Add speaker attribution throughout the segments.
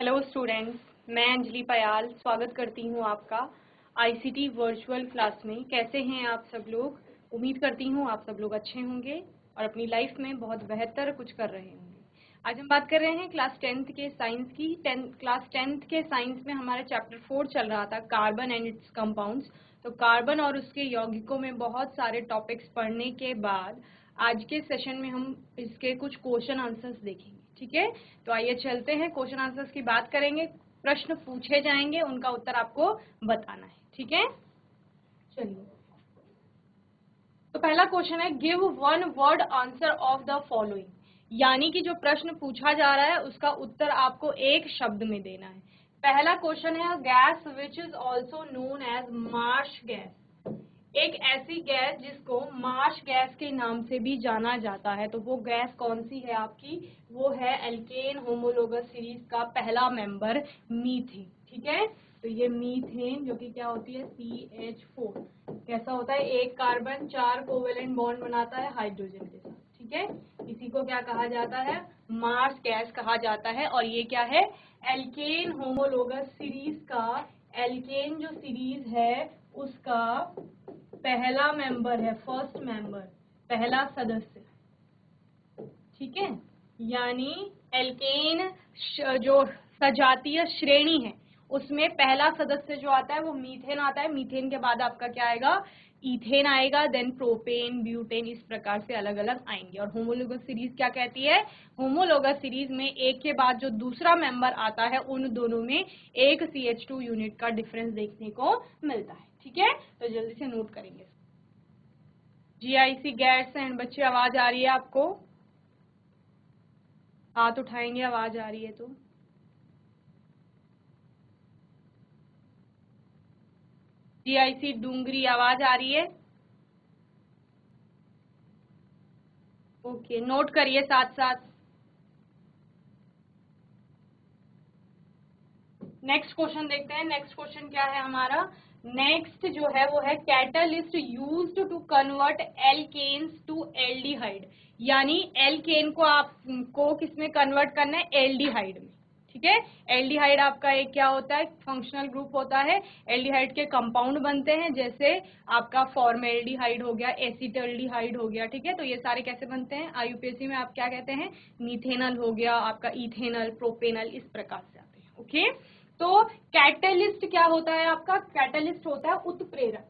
Speaker 1: Hello students, मैं अंजलि पयाल स्वागत करती हूँ आपका आईसीटी वर्चुअल क्लास में। कैसे हैं आप सब लोग? उम्मीद करती हूँ आप सब लोग अच्छे होंगे और अपनी लाइफ में बहुत बेहतर कुछ कर रहे होंगे। आज हम बात कर रहे हैं क्लास 10th के साइंस की। क्लास 10th के साइंस में हमारा चैप्टर 4 चल रहा था, कार्बन एंड इट्स कंपाउंड्स। तो कार्बन और उसके यौगिकों में बहुत सारे टॉपिक्स पढ़ने के बाद आज के सेशन में हम इसके कुछ क्वेश्चन आंसर्स देखेंगे। ठीक है, तो आइए चलते हैं, क्वेश्चन आंसर्स की बात करेंगे। प्रश्न पूछे जाएंगे, उनका उत्तर आपको बताना है। ठीक है, चलिए। तो पहला क्वेश्चन है, give one word answer of the following. यानी कि जो प्रश्न पूछा जा रहा है उसका उत्तर आपको एक शब्द में देना है। पहला क्वेश्चन है, gas which is also known as marsh gas. एक ऐसी गैस जिसको मार्श गैस के नाम से भी जाना जाता है, तो वो गैस कौन सी है आपकी? वो है एल्केन होमोलोगस सीरीज का पहला मेंबर मीथेन। ठीक है, तो ये मीथेन जो कि क्या होती है, CH4। कैसा होता है? एक कार्बन 4 कोवेलेंट बॉन्ड बनाता है हाइड्रोजन के साथ। ठीक है, इसी को क्या कहा जाता है? मार्श गैस कहा जाता है। और ये क्या है? एल्केन होमोलोगस सीरीज का, एल्केन जो सीरीज है उसका पहला मेंबर है, फर्स्ट मेंबर, पहला सदस्य। ठीक है, यानी एल्केन जो सजातीय श्रेणी है उसमें पहला सदस्य जो आता है वो मीथेन आता है। मीथेन के बाद आपका क्या आएगा? इथेन आएगा, देन प्रोपेन, ब्यूटेन, इस प्रकार से अलग अलग आएंगे। और होमोलोगस सीरीज क्या कहती है? होमोलोगस सीरीज में एक के बाद जो दूसरा मेंबर आता है उन दोनों में एक CH2 यूनिट का डिफरेंस देखने को मिलता है। ठीक है, तो जल्दी से नोट करेंगे। GIC गैस एंड बच्चे, आवाज आ रही है आपको? हाथ उठाएंगे आवाज आ रही है तो। GIC डूंगरी, आवाज आ रही है? ओके, नोट करिए साथ साथ। नेक्स्ट क्वेश्चन देखते हैं। नेक्स्ट क्वेश्चन क्या है हमारा? नेक्स्ट जो है वो है, catalyst used to convert alkenes to aldehyde. यानी एल्केन को आपको किसमें कन्वर्ट करना है? एल्डिहाइड में। ठीक है, एल्डिहाइड आपका एक क्या होता है? फंक्शनल ग्रुप होता है। एल्डिहाइड के कंपाउंड बनते हैं, जैसे आपका फॉर्मेल्डिहाइड हो गया, एसिटल्डिहाइड हो गया। ठीक है, तो ये सारे कैसे बनते हैं? IUPAC में आप क्या कहते हैं? मीथेनल हो गया, आपका इथेनल, प्रोपेनल, इस प्रकार से आते हैं। ओके, तो कैटलिस्ट क्या होता है आपका? कैटलिस्ट होता है उत्प्रेरक।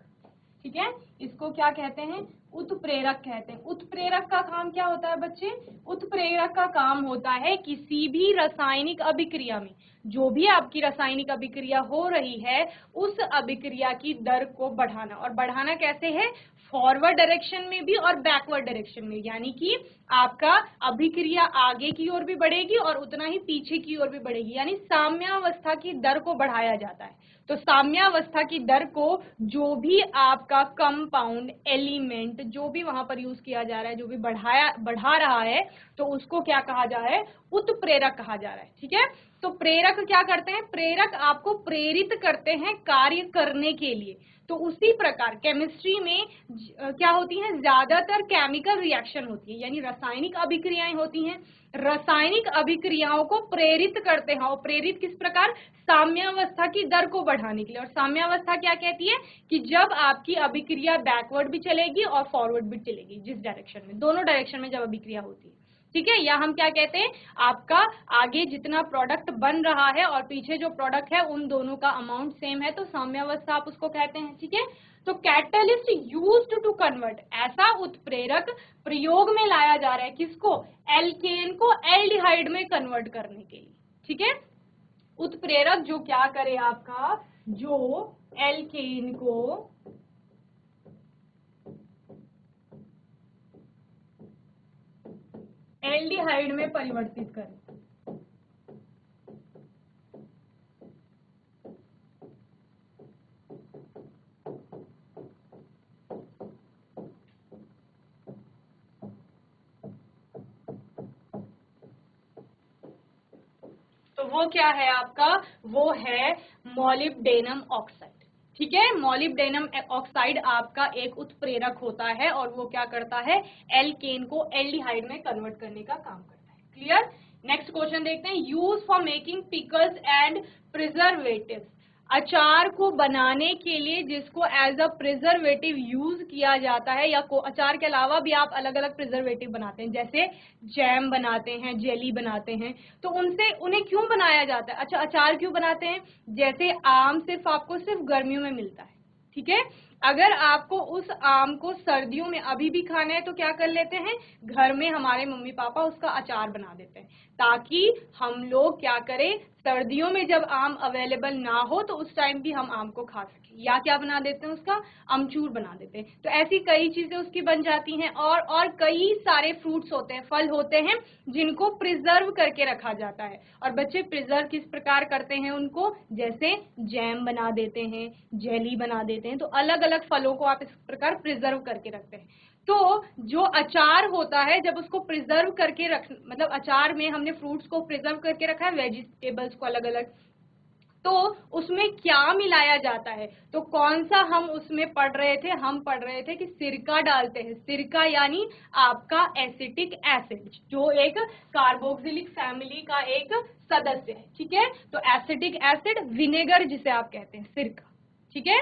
Speaker 1: ठीक है, इसको क्या कहते हैं? उत्प्रेरक कहते हैं। उत्प्रेरक का काम क्या होता है बच्चे? उत्प्रेरक का काम होता है किसी भी रासायनिक अभिक्रिया में, जो भी आपकी रासायनिक अभिक्रिया हो रही है उस अभिक्रिया की दर को बढ़ाना। और बढ़ाना कैसे है? फॉरवर्ड डायरेक्शन में भी और बैकवर्ड डायरेक्शन में। यानी कि आपका अभिक्रिया आगे की ओर भी बढ़ेगी और उतना ही पीछे की ओर भी बढ़ेगी, यानी साम्यावस्था की दर को बढ़ाया जाता है। तो साम्यावस्था की दर को जो भी आपका कंपाउंड एलिमेंट जो भी वहां पर यूज किया जा रहा है, जो भी बढ़ा रहा है, तो उसको क्या कहा जा रहा है? उत्प्रेरक कहा जा रहा है। ठीक है, तो प्रेरक क्या करते हैं? प्रेरक आपको प्रेरित करते हैं कार्य करने के लिए। तो उसी प्रकार केमिस्ट्री में क्या होती हैं? ज्यादातर केमिकल रिएक्शन होती है, यानी रासायनिक अभिक्रियाएं होती हैं। रासायनिक अभिक्रियाओं को प्रेरित करते हैं, और प्रेरित किस प्रकार? साम्यावस्था की दर को बढ़ाने के लिए। और साम्यावस्था क्या कहती है? कि जब आपकी अभिक्रिया बैकवर्ड भी चलेगी और फॉरवर्ड भी चलेगी, जिस डायरेक्शन में, दोनों डायरेक्शन में जब अभिक्रिया होती है। ठीक है, या हम क्या कहते हैं? आपका आगे जितना प्रोडक्ट बन रहा है और पीछे जो प्रोडक्ट है उन दोनों का अमाउंट सेम है, तो साम्यावस्था आप उसको कहते हैं। ठीक है, तो कैटलिस्ट यूज्ड टू कन्वर्ट, ऐसा उत्प्रेरक प्रयोग में लाया जा रहा है किसको? एल्केन को एल्डिहाइड में कन्वर्ट करने के लिए। ठीक है, उत्प्रेरक जो क्या करे आपका, जो एल्केन को एल्डिहाइड में परिवर्तित करे। तो वो क्या है आपका? वो है मोलिब्डेनम ऑक्साइड। ठीक है, मोलिब्डेनम ऑक्साइड आपका एक उत्प्रेरक होता है और वो क्या करता है? एल्केन को एल्डिहाइड में कन्वर्ट करने का काम करता है। क्लियर? नेक्स्ट क्वेश्चन क्वेश्चन देखते हैं, use for making pickles and preservatives. अचार को बनाने के लिए जिसको एज अ प्रिजर्वेटिव यूज किया जाता है, या अचार के अलावा भी आप अलग अलग प्रिजर्वेटिव बनाते हैं, जैसे जैम बनाते हैं, जेली बनाते हैं, तो उन्हें क्यों बनाया जाता है? अच्छा, अचार क्यों बनाते हैं? जैसे आम आपको सिर्फ गर्मियों में मिलता है, ठीक है, अगर आपको उस आम को सर्दियों में अभी भी खाना है तो क्या कर लेते हैं, घर में हमारे मम्मी पापा उसका अचार बना देते हैं, ताकि हम लोग क्या करें, सर्दियों में जब आम अवेलेबल ना हो तो उस टाइम भी हम आम को खा सकें। या क्या बना देते हैं, उसका अमचूर बना देते हैं। तो ऐसी कई चीजें उसकी बन जाती हैं। और कई सारे फ्रूट्स होते हैं, फल होते हैं, जिनको प्रिजर्व करके रखा जाता है। और बच्चे प्रिजर्व किस प्रकार करते हैं उनको, जैसे जैम बना देते हैं, जेली बना देते हैं। तो अलग अलग फलों को आप इस प्रकार प्रिजर्व करके रखते हैं। तो जो अचार होता है, जब उसको प्रिजर्व करके मतलब अचार में हमने फ्रूट्स को प्रिजर्व करके रखा है, वेजिटेबल्स को अलग अलग, तो उसमें क्या मिलाया जाता है? तो कौन सा हम उसमें पढ़ रहे थे, हम पढ़ रहे थे कि सिरका डालते हैं। सिरका यानी आपका एसिटिक एसिड, जो एक कार्बोक्सिलिक फैमिली का एक सदस्य है, ठीक है। तो एसिटिक एसिड, विनेगर जिसे आप कहते हैं, सिरका, ठीक है।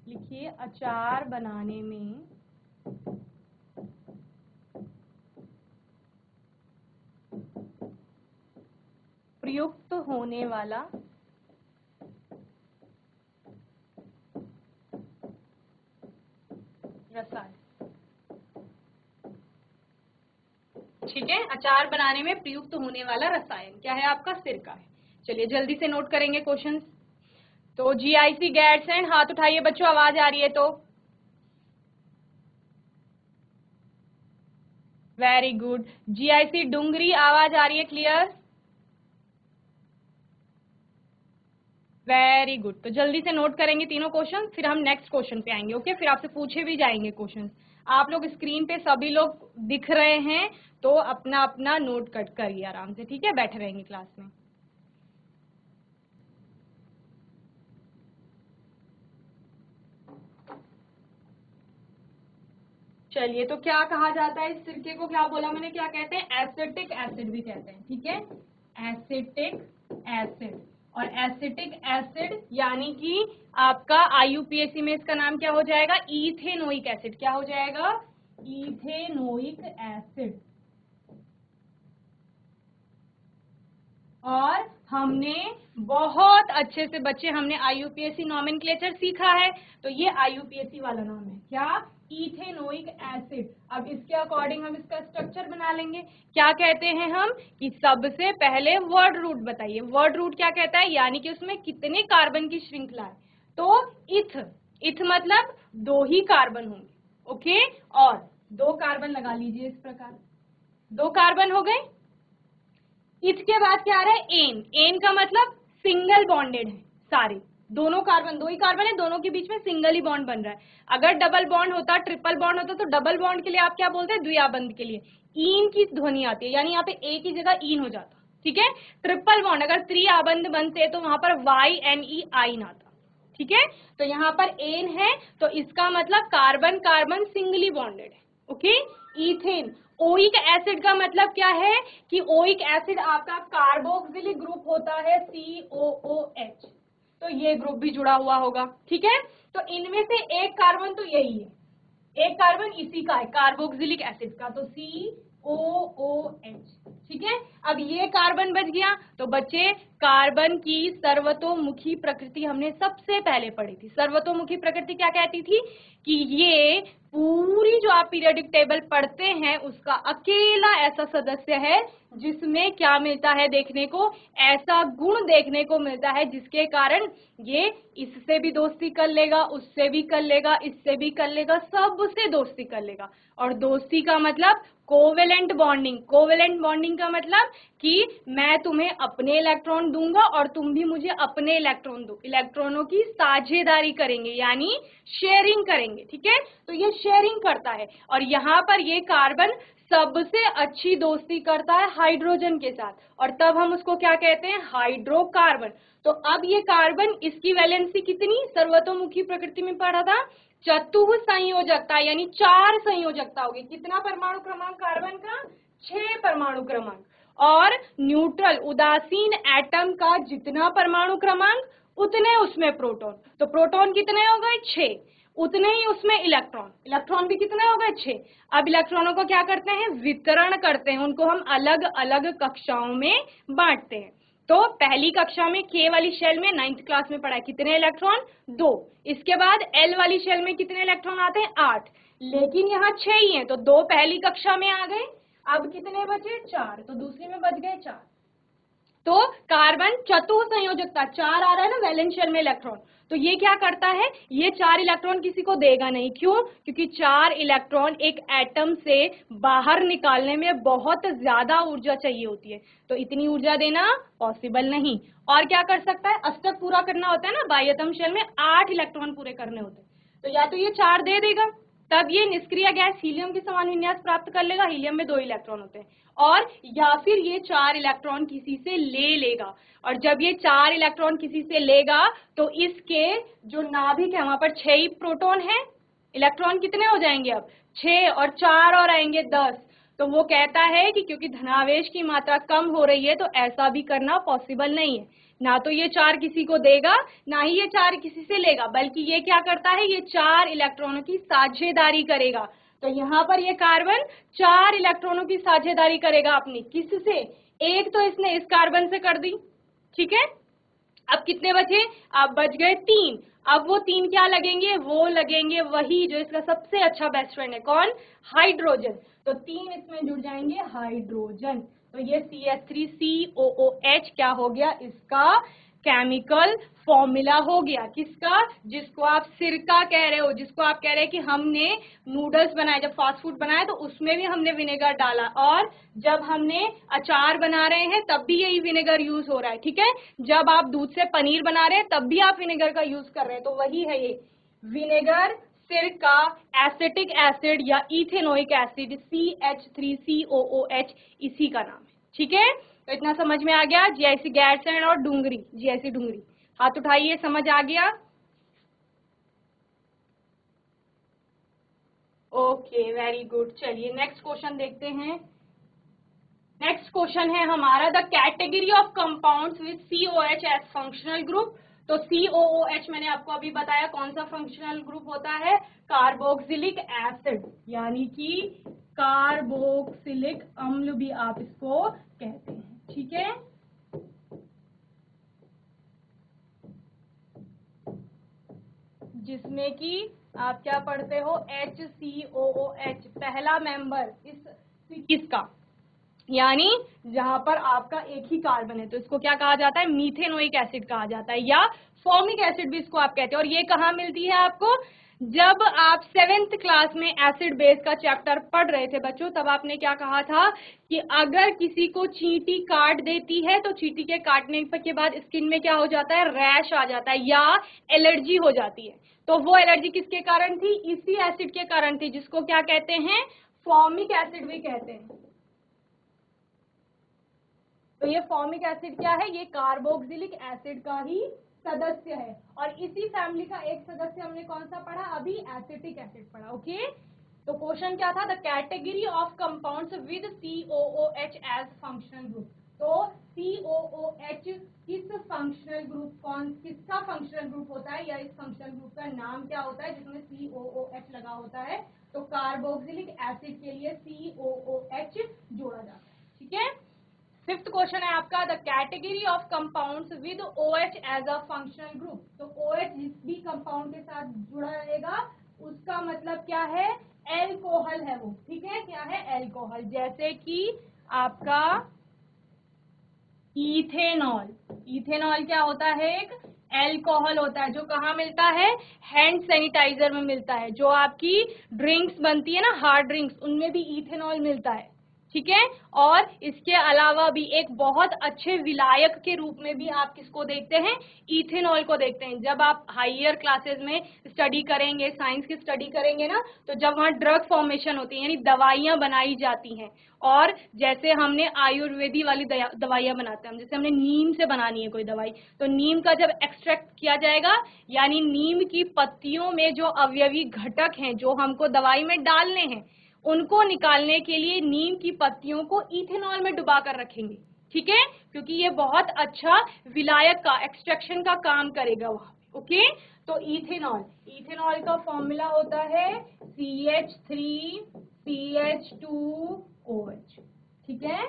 Speaker 1: लिखिए, अचार बनाने में प्रयुक्त होने वाला रसायन, ठीक है। अचार बनाने में प्रयुक्त होने वाला रसायन क्या है? आपका सिरका है। चलिए जल्दी से नोट करेंगे क्वेश्चंस। तो जीआईसी गैरसैंण, हाथ उठाइए बच्चों, आवाज आ रही है तो। Very good. जीआईसी डुंगरी, आवाज आ रही है क्लियर? Very good. तो जल्दी से नोट करेंगे तीनों क्वेश्चन, फिर हम नेक्स्ट क्वेश्चन पे आएंगे। ओके, फिर आपसे पूछे भी जाएंगे क्वेश्चन। आप लोग स्क्रीन पे सभी लोग दिख रहे हैं, तो अपना अपना नोट कट करिए आराम से, ठीक है, बैठे रहेंगे क्लास में। चलिए, तो क्या कहा जाता है इस सिरके को? क्या बोला मैंने, क्या कहते हैं? एसिटिक एसिड भी कहते हैं, ठीक है, एसिटिक एसिड। और एसिटिक एसिड यानी कि आपका आईयूपीएसी में इसका नाम क्या हो जाएगा? Ethanoic acid. क्या हो जाएगा? Ethanoic acid. और हमने बहुत अच्छे से बच्चे, हमने आईयूपीएसी नॉमेनक्लेचर सीखा है, तो ये आईयूपीएसी वाला नाम है क्या? Ethanoic acid. अब इसके अकॉर्डिंग हम इसका स्ट्रक्चर बना लेंगे। क्या कहते हैं हम कि सबसे पहले वर्ड रूट बताइए। वर्ड रूट क्या कहता है? यानी कि उसमें कितने कार्बन की श्रृंखला है। तो इथ मतलब दो ही कार्बन होंगे, ओके। और दो कार्बन लगा लीजिए इस प्रकार, दो कार्बन हो गए। इथ के बाद क्या आ रहा है? एन। एन का मतलब सिंगल बॉन्डेड है सारे, दोनों कार्बन, दो ही कार्बन है, दोनों के बीच में सिंगल ही बॉन्ड बन रहा है। अगर डबल बॉन्ड होता, ट्रिपल बॉन्ड होता, तो डबल बॉन्ड के लिए आप क्या बोलते हैं? द्विआबंध के लिए ईन की ध्वनि आती है, यानी यहाँ पे ए की जगह ईन हो जाता, ठीक है। ट्रिपल बॉन्ड अगर त्रिआबंध बनते तो वहां पर YNE आइन आता, ठीक है। तो यहाँ पर एन है, तो इसका मतलब कार्बन कार्बन सिंगली बॉन्डेड है, ओके। इथेन। ओइक एसिड का मतलब क्या है कि ओइक एसिड आपका कार्बोक्सिलिक ग्रुप होता है, COOH, तो ये ग्रुप भी जुड़ा हुआ होगा, ठीक है। तो इनमें से एक कार्बन तो यही है, एक कार्बन इसी का है, कार्बोक्सिलिक एसिड का, तो COOH, ठीक है। अब ये कार्बन बच गया, तो बच्चे कार्बन की सर्वतोमुखी प्रकृति हमने सबसे पहले पढ़ी थी। सर्वतोमुखी प्रकृति क्या कहती थी कि ये पूरी जो आप पीरियोडिक टेबल पढ़ते हैं उसका अकेला ऐसा सदस्य है जिसमें क्या मिलता है देखने को, ऐसा गुण देखने को मिलता है जिसके कारण ये इससे भी दोस्ती कर लेगा, उससे भी कर लेगा, इससे भी कर लेगा, सबसे दोस्ती कर लेगा। और दोस्ती का मतलब कोवेलेंट बॉन्डिंग। कोवेलेंट बॉन्डिंग का मतलब कि मैं तुम्हें अपने इलेक्ट्रॉन दूंगा और तुम भी मुझे अपने इलेक्ट्रॉन दो, इलेक्ट्रॉनों की साझेदारी करेंगे यानी शेयरिंग करेंगे, ठीक है। तो ये शेयरिंग करता है और यहाँ पर ये कार्बन सबसे अच्छी दोस्ती करता है हाइड्रोजन के साथ और तब हम उसको क्या कहते हैं, हाइड्रोकार्बन। तो अब ये कार्बन, इसकी वैलेंसी कितनी, सर्वतोमुखी प्रकृति में पढ़ा था, चतुः संयोजकता यानी 4 संयोजकता होगी। कितना परमाणु क्रमांक कार्बन का, 6 परमाणु क्रमांक। और न्यूट्रल उदासीन एटम का जितना परमाणु क्रमांक उतने उसमें प्रोटॉन, तो प्रोटॉन कितने हो गए, 6, उतने ही उसमें इलेक्ट्रॉन, इलेक्ट्रॉन भी कितने हो गए, 6। अब इलेक्ट्रॉनों को क्या करते हैं, वितरण करते हैं, उनको हम अलग अलग कक्षाओं में बांटते हैं। तो पहली कक्षा में के वाली शेल में 9th क्लास में पढ़ा है, कितने इलेक्ट्रॉन, 2। इसके बाद एल वाली शेल में कितने इलेक्ट्रॉन आते हैं, 8, लेकिन यहाँ 6 ही हैं, तो 2 पहली कक्षा में आ गए, अब कितने बचे, 4, तो दूसरी में बच गए 4। तो कार्बन चतुः संयोजकता, 4 आ रहा है ना वैलेंस शेल में इलेक्ट्रॉन, तो ये क्या करता है, ये 4 इलेक्ट्रॉन किसी को देगा नहीं, क्यों, क्योंकि 4 इलेक्ट्रॉन एक एटम से बाहर निकालने में बहुत ज्यादा ऊर्जा चाहिए होती है, तो इतनी ऊर्जा देना पॉसिबल नहीं। और क्या कर सकता है, अष्टक पूरा करना होता है ना, बाह्यतम शेल में 8 इलेक्ट्रॉन पूरे करने होते हैं, तो या तो ये 4 दे देगा, तब ये निष्क्रिय गैस हीलियम के समान विन्यास प्राप्त कर लेगा, हीलियम में 2 इलेक्ट्रॉन होते हैं, और या फिर ये 4 इलेक्ट्रॉन किसी से ले लेगा, और जब ये 4 इलेक्ट्रॉन किसी से लेगा तो इसके जो नाभिक है वहां पर 6 ही प्रोटॉन है, इलेक्ट्रॉन कितने हो जाएंगे अब, 6 और 4 और आएंगे 10। तो वो कहता है कि क्योंकि धनावेश की मात्रा कम हो रही है तो ऐसा भी करना पॉसिबल नहीं है, ना तो ये 4 किसी को देगा ना ही ये 4 किसी से लेगा, बल्कि ये क्या करता है, ये 4 इलेक्ट्रॉनों की साझेदारी करेगा। तो यहाँ पर ये कार्बन 4 इलेक्ट्रॉनों की साझेदारी करेगा अपनी, किससे, एक तो इसने इस कार्बन से कर दी, ठीक है। अब कितने बचे, अब बच गए 3। अब वो 3 क्या लगेंगे, वो लगेंगे वही जो इसका सबसे अच्छा बेस्ट फ्रेंड है, कौन, हाइड्रोजन। तो 3 इसमें जुड़ जाएंगे हाइड्रोजन, तो ये CH3COOH क्या हो गया, इसका केमिकल फॉर्मूला हो गया, किसका, जिसको आप सिरका कह रहे हो, जिसको आप कह रहे हैं कि हमने नूडल्स बनाए, जब फास्ट फूड बनाया तो उसमें भी हमने विनेगर डाला, और जब हमने अचार बना रहे हैं तब भी यही विनेगर यूज हो रहा है, ठीक है। जब आप दूध से पनीर बना रहे हैं तब भी आप विनेगर का यूज कर रहे हैं, तो वही है ये विनेगर, सिरका, एसिटिक एसिड या इथेनोइक एसिड CH3COOH इसी का नाम है, ठीक है। तो इतना समझ में आ गया, जीआईसी गैरसैंड और डुंगरी, जीआईसी डुंगरी, हाथ उठाइए, समझ आ गया, ओके वेरी गुड। चलिए नेक्स्ट क्वेश्चन देखते हैं। नेक्स्ट क्वेश्चन है हमारा, the category of compounds with COH as functional group. तो COOH मैंने आपको अभी बताया कौन सा फंक्शनल ग्रुप होता है, कार्बोक्सिलिक एसिड, यानी कि कार्बोक्सिलिक अम्ल भी आप इसको कहते हैं, ठीक है। जिसमें कि आप क्या पढ़ते हो, HCOOH, पहला मेंबर इस किसका, यानी जहां पर आपका एक ही कार्बन है, तो इसको क्या कहा जाता है, मीथेनोइक एसिड कहा जाता है, या फॉर्मिक एसिड भी इसको आप कहते हैं। और ये कहाँ मिलती है आपको, जब आप 7th क्लास में एसिड बेस का चैप्टर पढ़ रहे थे बच्चों, तब आपने क्या कहा था कि अगर किसी को चींटी काट देती है तो चींटी के काटने के बाद स्किन में क्या हो जाता है, रैश आ जाता है या एलर्जी हो जाती है। तो वो एलर्जी किसके कारण थी, इसी एसिड के कारण थी, जिसको क्या कहते हैं, फॉर्मिक एसिड भी कहते हैं। तो ये फॉर्मिक एसिड क्या है, ये कार्बोक्सिलिक एसिड का ही सदस्य है, और इसी फैमिली का एक सदस्य हमने कौन सा पढ़ा अभी, एसिटिक एसिड पढ़ा, ओके। तो क्वेश्चन क्या था, the category of compounds with COOH as functional group. तो COOH किस फंक्शनल ग्रुप, किसका फंक्शनल ग्रुप होता है, या इस फंक्शनल ग्रुप का नाम क्या होता है जिसमें COOH लगा होता है, तो कार्बोक्सिलिक एसिड के लिए COOH जोड़ा जाता है, ठीक है। 5th क्वेश्चन है आपका, the category of compounds with OH as a functional group. तो OH जिस भी कंपाउंड के साथ जुड़ा रहेगा उसका मतलब क्या है, एल्कोहल है वो, ठीक है, क्या है, एल्कोहल, जैसे कि आपका इथेनॉल। इथेनॉल क्या होता है, एक एल्कोहल होता है, जो कहाँ मिलता है, हैंड सैनिटाइजर में मिलता है, जो आपकी ड्रिंक्स बनती है ना, हार्ड ड्रिंक्स, उनमें भी इथेनॉल मिलता है, ठीक है। और इसके अलावा भी एक बहुत अच्छे विलायक के रूप में भी आप किसको देखते हैं, इथेनॉल को देखते हैं। जब आप हायर क्लासेस में स्टडी करेंगे, साइंस की स्टडी करेंगे ना, तो जब वहाँ ड्रग फॉर्मेशन होती है यानी दवाइयां बनाई जाती हैं, और जैसे हमने आयुर्वेदी वाली दवाइयां बनाते हैं, जैसे हमने नीम से बनानी है कोई दवाई, तो नीम का जब एक्सट्रैक्ट किया जाएगा, यानी नीम की पत्तियों में जो अवयवी घटक हैं जो हमको दवाई में डालने हैं, उनको निकालने के लिए नीम की पत्तियों को इथेनॉल में डुबा कर रखेंगे। ठीक है, क्योंकि ये बहुत अच्छा विलायक का एक्सट्रैक्शन का काम करेगा वहां पे। ओके, तो इथेनॉल, इथेनॉल का फॉर्मूला होता है CH3CH2OH। ठीक है,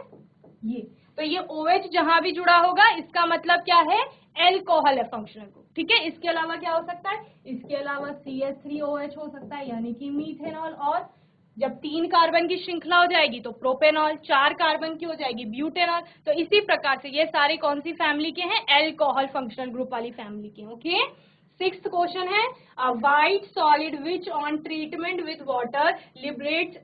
Speaker 1: ये तो ये OH जहां भी जुड़ा होगा इसका मतलब क्या है, एल्कोहल है फंक्शनल ग्रुप। ठीक है, इसके अलावा क्या हो सकता है, इसके अलावा CH3OH हो सकता है यानी कि मीथेनॉल, और जब 3 कार्बन की श्रृंखला हो जाएगी तो प्रोपेनॉल, 4 कार्बन की हो जाएगी ब्यूटेनॉल। तो इसी प्रकार से ये सारे कौन सी फैमिली के हैं, एल्कोहल फंक्शनल ग्रुप वाली फैमिली के। ओके, 6th क्वेश्चन है, a white solid which on treatment with water liberates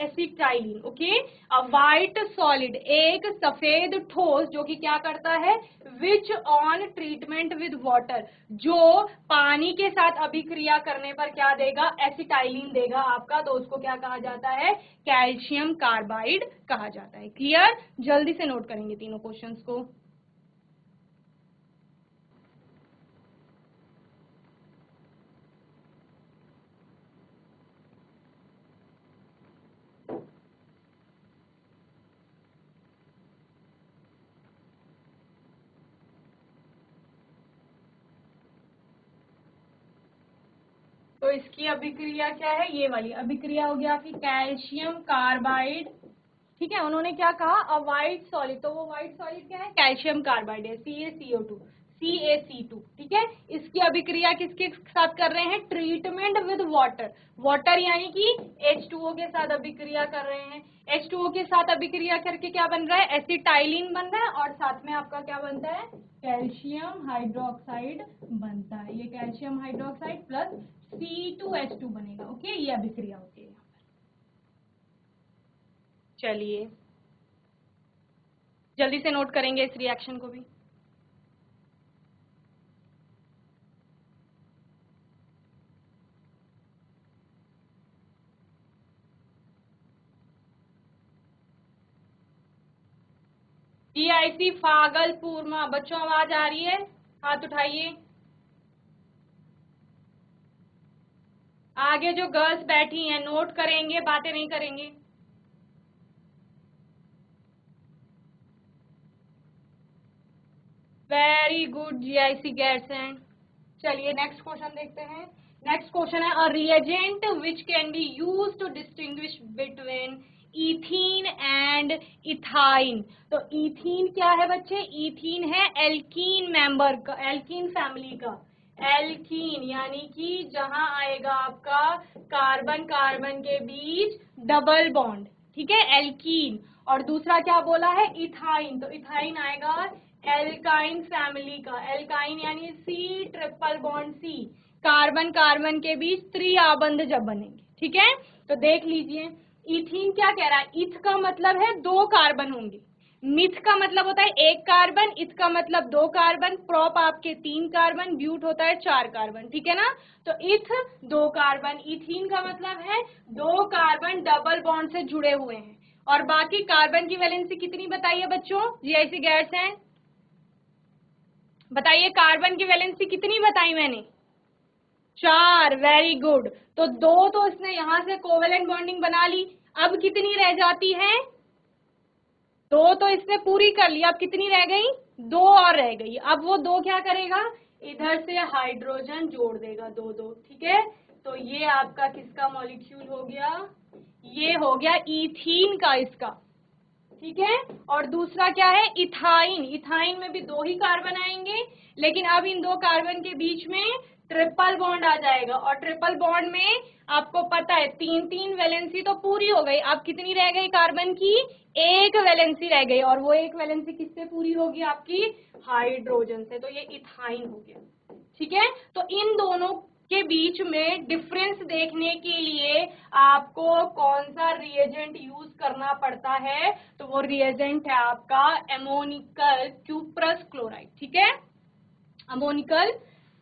Speaker 1: acetylene. Okay, a white solid, एक सफेद ठोस जो कि क्या करता है, which on treatment with water, जो पानी के साथ अभिक्रिया करने पर क्या देगा, एसिटाइलिन देगा आपका, तो उसको क्या कहा जाता है, कैल्शियम कार्बाइड कहा जाता है। क्लियर, जल्दी से नोट करेंगे तीनों क्वेश्चंस को। तो इसकी अभिक्रिया क्या है, ये वाली अभिक्रिया हो गया आपकी कैल्शियम कार्बाइड। ठीक है, उन्होंने क्या कहा, अ व्हाइट सॉलिड, तो वो व्हाइट सॉलिड क्या है, कैल्शियम कार्बाइड है, CaCO2, CaC2। ठीक है, इसकी अभिक्रिया किसके साथ कर रहे हैं, ट्रीटमेंट विद वाटर, वाटर यानी कि H2O के साथ अभिक्रिया कर रहे हैं। H2O के साथ अभिक्रिया करके क्या बन रहा है, एसिटाइलिन बन रहा है, और साथ में आपका क्या बनता है, कैल्शियम हाइड्रोक्साइड बनता है। ये कैल्शियम हाइड्रोक्साइड प्लस C2H2 बनेगा। ओके, ये अभिक्रिया होती है। चलिए जल्दी से नोट करेंगे इस रिएक्शन को भी। PIC भागलपुर में बच्चों आवाज आ रही है, हाथ उठाइए। आगे जो गर्ल्स बैठी हैं नोट करेंगे, बातें नहीं करेंगे। वेरी गुड GIC गैरसैंड। चलिए नेक्स्ट क्वेश्चन देखते हैं। नेक्स्ट क्वेश्चन है, a reagent which can be use to distinguish between ethene and ethyne. तो इथीन क्या है बच्चे, इथीन है एल्कीन मेंबर का, एल्कीन फैमिली का, एल्कीन यानी कि जहां आएगा आपका कार्बन कार्बन के बीच डबल बॉन्ड। ठीक है, एल्कीन। और दूसरा क्या बोला है, इथाइन, तो इथाइन आएगा एल्काइन फैमिली का, एल्काइन यानी C triple bond C, carbon carbon के बीच त्रिआबंध जब बनेंगे। ठीक है, तो देख लीजिए इथीन क्या कह रहा है, इथ का मतलब है 2 कार्बन होंगे, मिथ का मतलब होता है 1 कार्बन, इथ का मतलब 2 कार्बन, प्रोप आपके 3 कार्बन, ब्यूट होता है 4 कार्बन। ठीक है ना, तो इथ 2 कार्बन, इथीन का मतलब है 2 कार्बन डबल बॉन्ड से जुड़े हुए हैं। और बाकी कार्बन की वैलेंसी कितनी बताइए बच्चों, GIC गैरसैंड बताइए, कार्बन की वैलेंसी कितनी बताई मैंने, 4। वेरी गुड, तो 2 तो इसने यहां से कोवेलेंट बॉन्डिंग बना ली, अब कितनी रह जाती है, 2 तो इसने पूरी कर ली, अब कितनी रह गई, 2 और रह गई। अब वो 2 क्या करेगा, इधर से हाइड्रोजन जोड़ देगा, 2 ठीक है, तो ये आपका किसका मॉलिक्यूल हो गया, ये हो गया इथीन का इसका। ठीक है, और दूसरा क्या है, इथाइन, इथाइन में भी 2 ही कार्बन आएंगे, लेकिन अब इन 2 कार्बन के बीच में ट्रिपल बॉन्ड आ जाएगा, और ट्रिपल बॉन्ड में आपको पता है 3 वैलेंसी तो पूरी हो गई, अब कितनी रह गई कार्बन की, 1 वैलेंसी रह गई, और वो 1 वैलेंसी किससे पूरी होगी आपकी, हाइड्रोजन से, तो ये इथाइन हो गया। ठीक है, तो इन दोनों के बीच में डिफरेंस देखने के लिए आपको कौन सा रिएजेंट यूज करना पड़ता है? तो वो रिएजेंट है आपका अमोनिकल क्यूप्रस क्लोराइड। ठीक है, अमोनिकल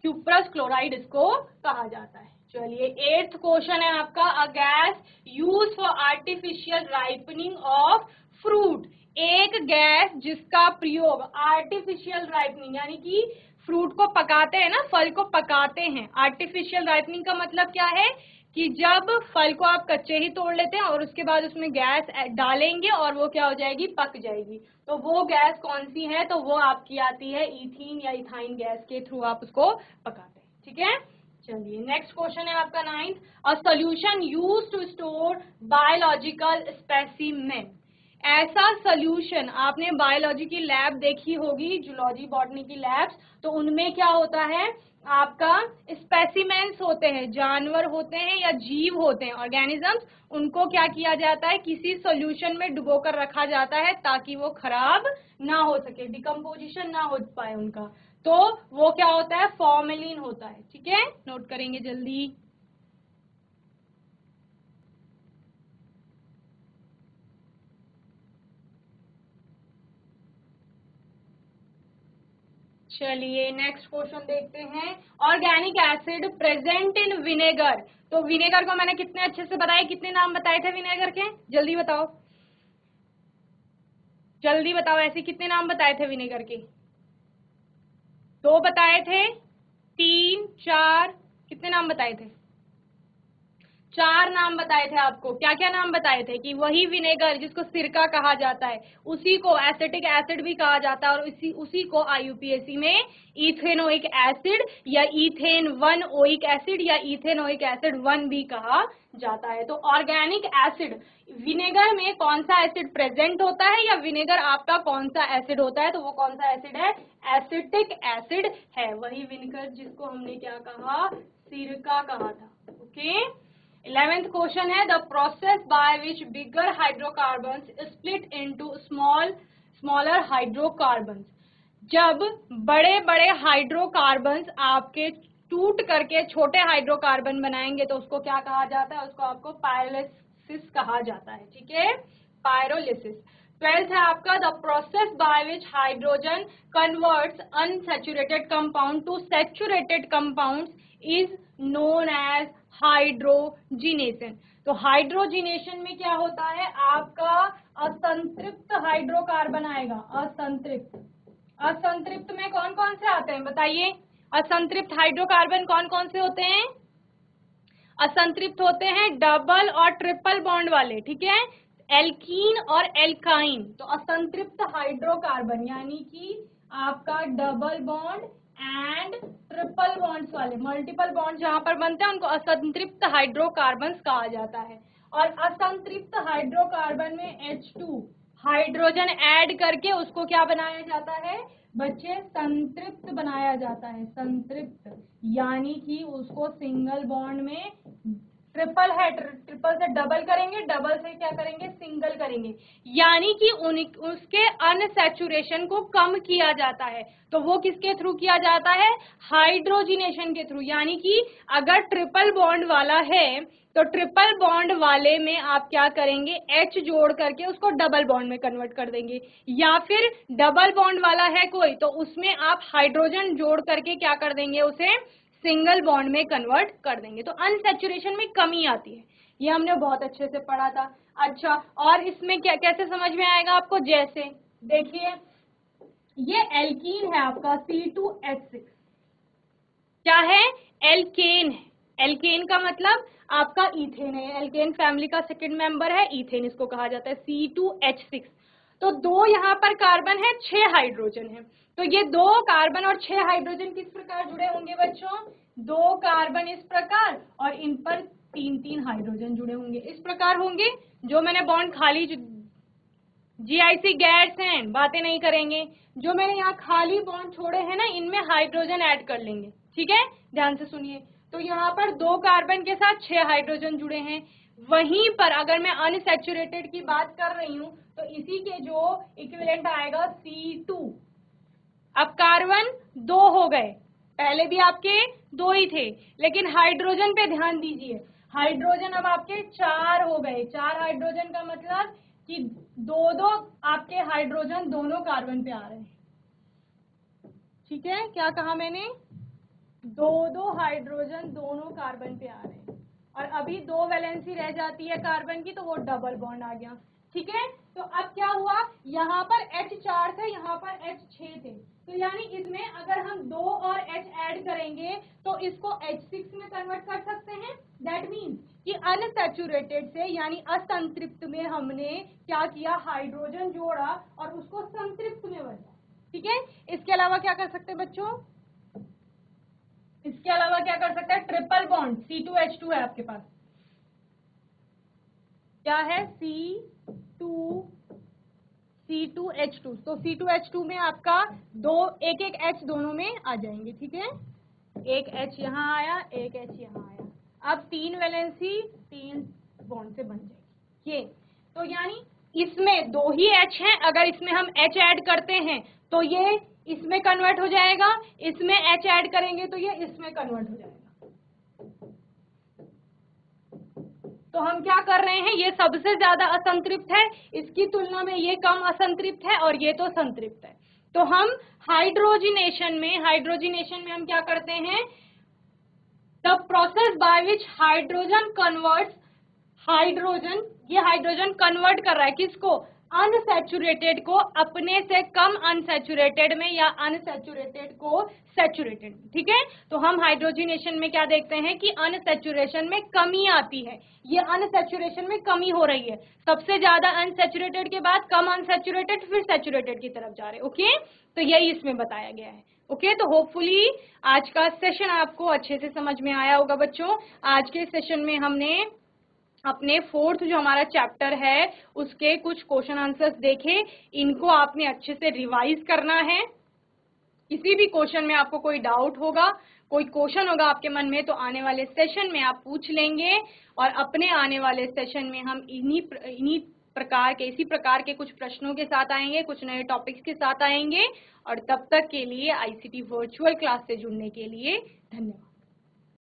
Speaker 1: क्यूप्रस क्लोराइड इसको कहा जाता है। चलिए 8th क्वेश्चन है आपका, a gas use for artificial ripening of fruit. एक गैस जिसका प्रयोग आर्टिफिशियल राइपनिंग यानी कि फ्रूट को पकाते हैं ना, फल को पकाते हैं। आर्टिफिशियल राइपनिंग का मतलब क्या है कि जब फल को आप कच्चे ही तोड़ लेते हैं और उसके बाद उसमें गैस डालेंगे और वो क्या हो जाएगी, पक जाएगी। तो वो गैस कौन सी है? तो वो आपकी आती है इथीन या इथाइन गैस के थ्रू आप उसको पकाते हैं। ठीक है, चलिए नेक्स्ट क्वेश्चन है आपका 9th, a solution used to store biological specimen. ऐसा सोल्यूशन, आपने बायोलॉजी की लैब देखी होगी, जूलॉजी बॉटनी की लैब्स, तो उनमें क्या होता है आपका स्पेसिमेंस होते हैं, जानवर होते हैं या जीव होते हैं, ऑर्गेनिजम्स, उनको क्या किया जाता है, किसी सॉल्यूशन में डुबो कर रखा जाता है ताकि वो खराब ना हो सके, डिकम्पोजिशन ना हो पाए उनका। तो वो क्या होता है, फॉर्मेलिन होता है। ठीक है, नोट करेंगे जल्दी। चलिए नेक्स्ट क्वेश्चन देखते हैं, organic acid present in vinegar. तो विनेगर को मैंने कितने अच्छे से बताया, कितने नाम बताए थे विनेगर के, जल्दी बताओ, जल्दी बताओ, ऐसे कितने नाम बताए थे विनेगर के? 2 बताए थे, 3, 4, कितने नाम बताए थे? 4 नाम बताए थे आपको। क्या क्या नाम बताए थे? कि वही विनेगर जिसको सिरका कहा जाता है, उसी को एसिटिक एसिड भी कहा जाता है, और उसी को IUPAC में इथेनोइक एसिड या इथेन 1 ओइक एसिड या इथेनोइक एसिड 1 भी कहा जाता है। तो ऑर्गेनिक एसिड, विनेगर में कौन सा एसिड प्रेजेंट होता है या विनेगर आपका कौन सा एसिड होता है? तो वो कौन सा एसिड है? एसिटिक एसिड है। वही विनेगर जिसको हमने क्या कहा, सिरका कहा था। ओके, 11th क्वेश्चन है, the process by which bigger hydrocarbons split into smaller hydrocarbons. जब बड़े बड़े हाइड्रोकार्बन्स आपके टूट करके छोटे हाइड्रोकार्बन बनाएंगे तो उसको क्या कहा जाता है? उसको आपको पायरोलिसिस कहा जाता है। ठीक है, पायरोलिसिस। 12th है आपका, the process by which hydrogen converts unsaturated compound to saturated compounds is known as hydrogenation. तो हाइड्रोजिनेशन में क्या होता है, आपका असंतृप्त हाइड्रोकार्बन आएगा, असंतृप्त। असंतृप्त में कौन कौन से आते हैं बताइए? असंतृप्त हाइड्रोकार्बन कौन कौन से होते हैं? असंतृप्त होते हैं डबल और ट्रिपल बॉन्ड वाले। ठीक है, एल्कीन और एल्काइन। तो असंतृप्त हाइड्रोकार्बन यानी कि आपका double bond and triple bonds वाले, मल्टीपल बॉन्ड जहां पर बनते हैं उनको असंतृप्त हाइड्रोकार्बन्स कहा जाता है। और असंतृप्त हाइड्रोकार्बन में H2 हाइड्रोजन ऐड करके उसको क्या बनाया जाता है बच्चे? संतृप्त बनाया जाता है। संतृप्त यानी कि उसको सिंगल बॉन्ड में, ट्रिपल है, ट्रिपल से डबल करेंगे, डबल से क्या करेंगे, सिंगल करेंगे, यानी कि उसके अनसैचुरेशन को कम किया जाता है। तो वो किसके थ्रू किया जाता है? हाइड्रोजिनेशन के थ्रू। यानी कि अगर ट्रिपल बॉन्ड वाला है तो ट्रिपल बॉन्ड वाले में आप क्या करेंगे, H जोड़ करके उसको डबल बॉन्ड में कन्वर्ट कर देंगे, या फिर डबल बॉन्ड वाला है कोई तो उसमें आप हाइड्रोजन जोड़ करके क्या कर देंगे, उसे सिंगल बॉन्ड में कन्वर्ट कर देंगे। तो अनसैचुरेशन में कमी आती है, ये हमने बहुत अच्छे से पढ़ा था। अच्छा, और इसमें क्या कैसे समझ में आएगा आपको? जैसे देखिए, ये एल्कीन है आपका C2H6, क्या है? एल्केन है। एल्केन का मतलब आपका इथेन है, एल्केन फैमिली का सेकंड मेंबर है, इथेन इसको कहा जाता है, C2H6। तो 2 यहाँ पर कार्बन है, 6 हाइड्रोजन है। तो ये 2 कार्बन और 6 हाइड्रोजन किस प्रकार जुड़े होंगे बच्चों? 2 कार्बन इस प्रकार और इन पर 3-3 हाइड्रोजन जुड़े होंगे, इस प्रकार होंगे। जो मैंने बॉन्ड खाली GIC गैस हैं, बातें नहीं करेंगे। जो मैंने यहाँ खाली बॉन्ड छोड़े हैं ना, इनमें हाइड्रोजन ऐड कर लेंगे। ठीक है, ध्यान से सुनिए। तो यहाँ पर 2 कार्बन के साथ 6 हाइड्रोजन जुड़े हैं। वहीं पर अगर मैं अनसैचुरेटेड की बात कर रही हूँ तो इसी के जो इक्विवेलेंट आएगा C2। अब कार्बन 2 हो गए, पहले भी आपके 2 ही थे, लेकिन हाइड्रोजन पे ध्यान दीजिए, हाइड्रोजन अब आपके 4 हो गए। 4 हाइड्रोजन का मतलब कि 2 आपके हाइड्रोजन दोनों कार्बन पे आ रहे हैं। ठीक है, क्या कहा मैंने? 2 हाइड्रोजन दोनों कार्बन पे आ रहे हैं, और अभी 2 वैलेंसी रह जाती है कार्बन की, तो वो डबल बॉन्ड आ गया। ठीक है, तो अब क्या हुआ, यहाँ पर H4 थे, यहाँ पर H6 थे, तो यानी इसमें अगर हम 2 और H ऐड करेंगे तो इसको H6 में कन्वर्ट कर सकते हैं। दैट मीन्स कि अनसैचुरेटेड से यानी असंतृप्त में हमने क्या किया, हाइड्रोजन जोड़ा और उसको संतृप्त में बदला। ठीक है, इसके अलावा क्या कर सकते हैं बच्चों? इसके अलावा क्या कर सकते हैं? ट्रिपल बॉन्ड C2H2 है आपके पास, क्या है? C2H2, तो C2H2 में आपका एक एक H दोनों में आ जाएंगे। ठीक है, एक H यहाँ आया, एक H यहाँ आया, अब 3 वैलेंसी 3 बॉन्ड से बन जाएगी ये। तो यानी इसमें 2 ही H हैं, अगर इसमें हम H ऐड करते हैं तो ये इसमें कन्वर्ट हो जाएगा, इसमें H ऐड करेंगे तो ये इसमें कन्वर्ट हो जाएगा। तो हम क्या कर रहे हैं, ये सबसे ज्यादा असंतृप्त है, इसकी तुलना में ये कम असंतृप्त है, और ये तो संतृप्त है। तो हम हाइड्रोजिनेशन में हम क्या करते हैं, the process by which hydrogen converts hydrogen, ये हाइड्रोजन कन्वर्ट कर रहा है किसको? अनसैचुरेटेड को अपने से कम अनसैचुरेटेड में, या अनसैचुरेटेड को सैचुरेटेड में। ठीक है, तो हम हाइड्रोजिनेशन में क्या देखते हैं कि अनसैचुरेशन में कमी आती है, ये अनसैचुरेशन में कमी हो रही है, सबसे ज्यादा अनसैचुरेटेड के बाद कम अनसैचुरेटेड, फिर सैचुरेटेड की तरफ जा रहे। ओके, तो यही इसमें बताया गया है। ओके, तो होपफुली आज का सेशन आपको अच्छे से समझ में आया होगा बच्चों। आज के सेशन में हमने अपने 4th जो हमारा चैप्टर है उसके कुछ क्वेश्चन आंसर्स देखे, इनको आपने अच्छे से रिवाइज करना है। किसी भी क्वेश्चन में आपको कोई डाउट होगा, कोई क्वेश्चन होगा आपके मन में, तो आने वाले सेशन में आप पूछ लेंगे, और अपने आने वाले सेशन में हम इसी प्रकार के कुछ प्रश्नों के साथ आएंगे, कुछ नए टॉपिक्स के साथ आएंगे। और तब तक के लिए ICT वर्चुअल क्लास से जुड़ने के लिए धन्यवाद।